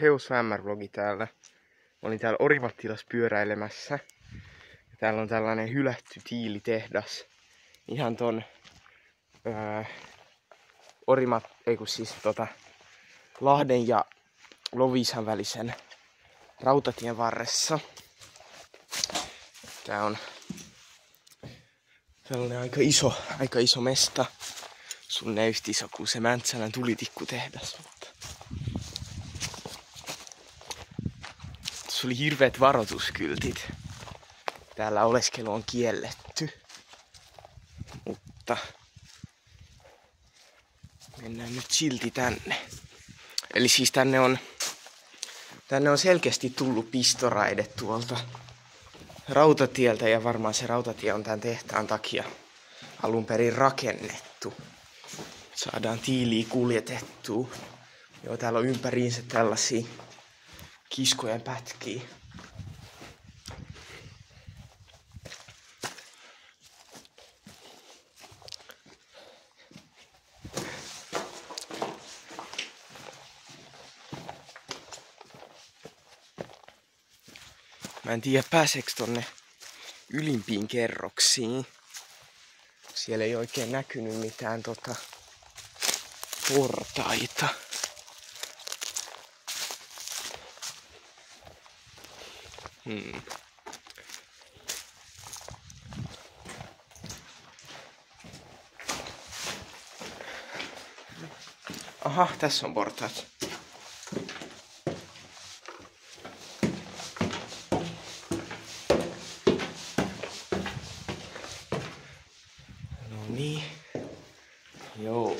Heus Vämmär-vlogi täällä. Mä olin täällä Orimattilassa pyöräilemässä. Ja täällä on tällainen hylätty tiilitehdas. Ihan ton Lahden ja Loviisan välisen rautatien varressa. Tää on tällainen aika iso mesta. Sun yhtä iso kuin se Mäntsälän tulitikkutehdas. Tuossa oli hirveät varoituskyltit. Täällä oleskelu on kielletty. Mutta mennään nyt silti tänne. Eli siis tänne on selkeästi tullut pistoraide tuolta rautatieltä ja varmaan se rautatie on tämän tehtaan takia alun perin rakennettu. Saadaan tiiliä kuljetettua. Joo, täällä on ympäriinsä tällaisia kiskojen pätkiä. Mä en tiedä pääseekö tonne ylimpiin kerroksiin. Siellä ei oikein näkynyt mitään portaita. Aha, tässä on portaat. No niin. Joo.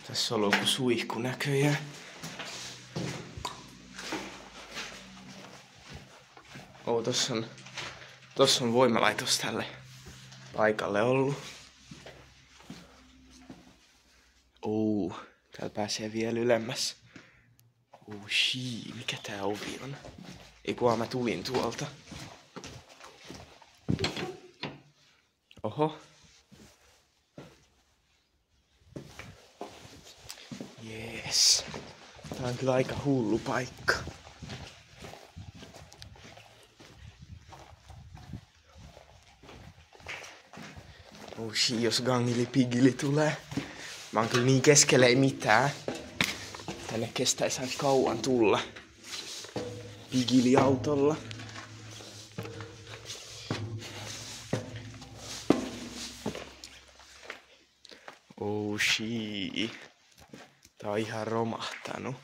Tässä on joku suihku näköjään. Tossa on voimalaitos tälle paikalle ollut. Täällä pääsee vielä ylemmäs. Mikä tää ovi on? Ei kunhan mä tulin tuolta. Oho. Jees. Tää on kyllä aika hullu paikka. Jos gangili pigili tulee. Mä oon kyllä niin keskellä ei mitään. Tänne kestäisi aika kauan tulla. Pigili-autolla. Tää on ihan romahtanut.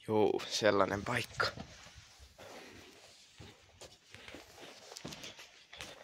Joo, sellainen paikka.